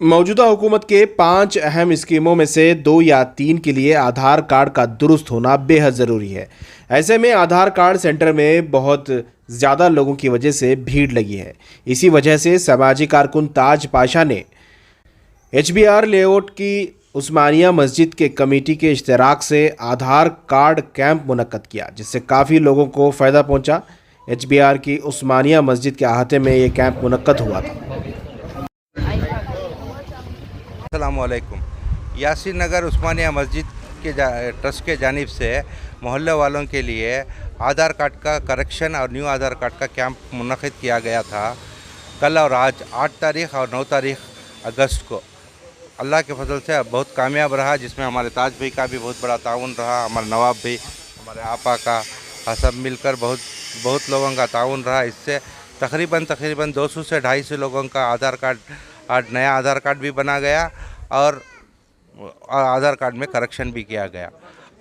मौजूदा हुकूमत के 5 अहम स्कीमों में से 2 या 3 के लिए आधार कार्ड का दुरुस्त होना बेहद ज़रूरी है। ऐसे में आधार कार्ड सेंटर में बहुत ज़्यादा लोगों की वजह से भीड़ लगी है। इसी वजह से समाजी कारकुन ताज पाशा ने HBR लेआउट की उस्मानिया मस्जिद के कमेटी के इश्तराक से आधार कार्ड कैंप मुनक्कद किया, जिससे काफ़ी लोगों को फ़ायदा पहुंचा। HBR की उस्मानिया मस्जिद के अहाते में ये कैंप मुनक्कद हुआ था। अस्सलामुअलैकुम। यासीन नगर उस्मानिया मस्जिद के ट्रस्ट के जानिब से मोहल्ले वालों के लिए आधार कार्ड का करेक्शन और न्यू आधार कार्ड का कैंप मुनक़िद किया गया था कल और आज 8 तारीख़ और 9 तारीख़ अगस्त को। अल्लाह के फजल से बहुत कामयाब रहा, जिसमें हमारे ताज भाई का भी बहुत बड़ा ताउन रहा, हमारे नवाब भाई, हमारे आपा का सब मिलकर बहुत लोगों का ताउन रहा। इससे तकरीबन 200 से 250 लोगों का आधार कार्ड नया आधार कार्ड भी बना गया और आधार कार्ड में करेक्शन भी किया गया।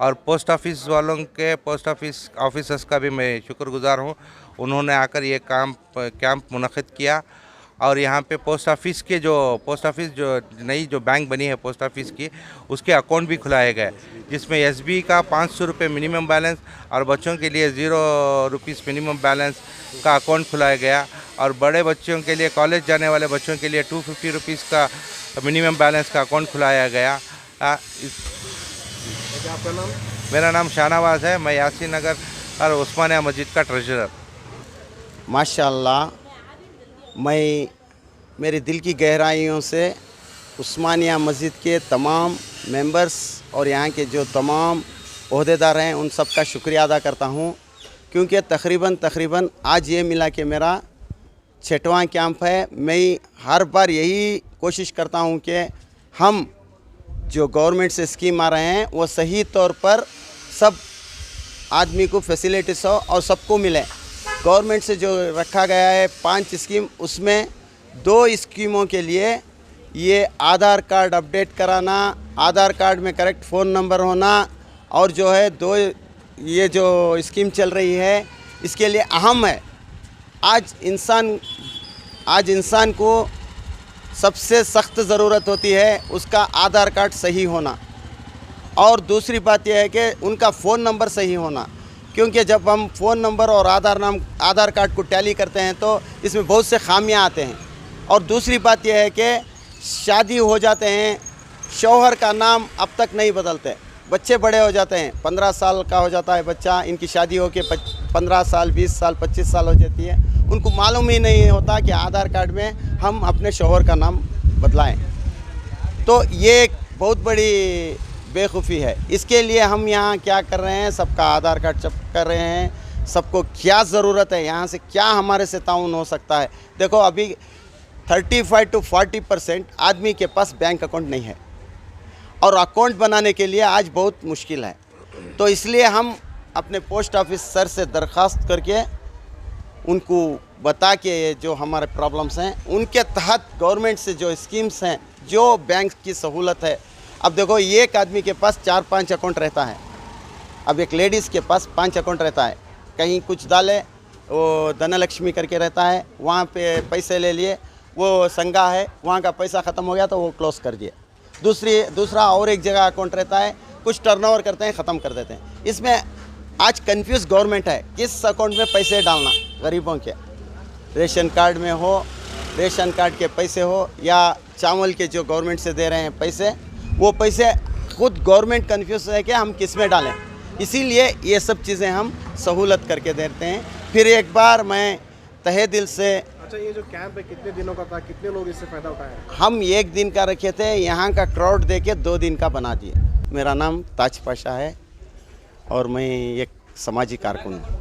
और पोस्ट ऑफिस वालों के पोस्ट ऑफिस ऑफिसर्स का भी मैं शुक्रगुज़ार हूँ। उन्होंने आकर ये कैंप मुनक़िद किया और यहाँ पे पोस्ट ऑफिस जो नई बैंक बनी है पोस्ट ऑफिस की, उसके अकाउंट भी खुलाए गए, जिसमें SB का 500 रुपये मिनिमम बैलेंस और बच्चों के लिए 0 रुपीज़ मिनिमम बैलेंस का अकाउंट खुलाया गया। और बड़े बच्चों के लिए, कॉलेज जाने वाले बच्चों के लिए 250 रुपीज़ का मिनिमम बैलेंस का अकाउंट खुलाया गया। आपका नाम? मेरा नाम शाहनवाज है। मैं यासीन नगर और उस्मानिया मस्जिद का ट्रेजरर। माशाअल्लाह, मैं मेरे दिल की गहराइयों से उस्मानिया मस्जिद के तमाम मेंबर्स और यहाँ के जो तमाम ओहदेदार हैं उन सब का शुक्रिया अदा करता हूँ, क्योंकि तकरीबन आज ये मिला कि मेरा 6वां कैंप है। मैं हर बार यही कोशिश करता हूँ कि हम जो गवर्नमेंट से स्कीम आ रहे हैं वो सही तौर पर सब आदमी को फैसिलिटीज़ हो और सबको मिले। गवर्नमेंट से जो रखा गया है 5 स्कीम, उसमें 2 स्कीमों के लिए ये आधार कार्ड अपडेट कराना, आधार कार्ड में करेक्ट फ़ोन नंबर होना, और जो है 2 ये जो स्कीम चल रही है इसके लिए अहम है। आज इंसान को सबसे सख्त ज़रूरत होती है उसका आधार कार्ड सही होना, और दूसरी बात यह है कि उनका फ़ोन नंबर सही होना, क्योंकि जब हम फ़ोन नंबर और आधार कार्ड को टैली करते हैं तो इसमें बहुत से खामियां आते हैं। और दूसरी बात यह है कि शादी हो जाते हैं, शौहर का नाम अब तक नहीं बदलते, बच्चे बड़े हो जाते हैं, 15 साल का हो जाता है बच्चा, इनकी शादी हो के 15 साल 20 साल 25 साल हो जाती है, उनको मालूम ही नहीं होता कि आधार कार्ड में हम अपने शौहर का नाम बदलाएं। तो ये एक बहुत बड़ी बेवकूफ़ी है। इसके लिए हम यहाँ क्या कर रहे हैं, सबका आधार कार्ड चेक कर रहे हैं, सबको क्या ज़रूरत है, यहाँ से क्या हमारे से ताउन हो सकता है। देखो, अभी 35 to 40% आदमी के पास बैंक अकाउंट नहीं है, और अकाउंट बनाने के लिए आज बहुत मुश्किल है। तो इसलिए हम अपने पोस्ट ऑफिस सर से दरख्वास्त करके उनको बता के जो हमारे प्रॉब्लम्स हैं उनके तहत गवर्नमेंट से जो स्कीम्स हैं, जो बैंक की सहूलत है। अब देखो, एक आदमी के पास 4-5 अकाउंट रहता है, अब एक लेडीज़ के पास 5 अकाउंट रहता है, कहीं कुछ डाले, वो धनलक्ष्मी करके रहता है, वहाँ पे पैसे ले लिए, वो संगा है, वहाँ का पैसा ख़त्म हो गया तो वो क्लोज़ कर दिया। दूसरा और एक जगह अकाउंट रहता है, कुछ टर्नओवर करते हैं, ख़त्म कर देते हैं। इसमें आज कंफ्यूज गवर्नमेंट है किस अकाउंट में पैसे डालना। गरीबों के रेशन कार्ड में हो, रेशन कार्ड के पैसे हो, या चावल के जो गवर्नमेंट से दे रहे हैं पैसे, वो पैसे खुद गवर्नमेंट कंफ्यूज है कि हम किस में डालें। इसीलिए ये सब चीज़ें हम सहूलत करके देते हैं। फिर एक बार मैं तहे दिल से, अच्छा, ये जो कैंप है कितने दिनों का था, कितने लोग इससे फ़ायदा उठाए? हम 1 दिन का रखे थे, यहाँ का क्राउड देके 2 दिन का बना दिए। मेरा नाम ताज पाशा है और मैं एक समाजी कारकुन हूँ।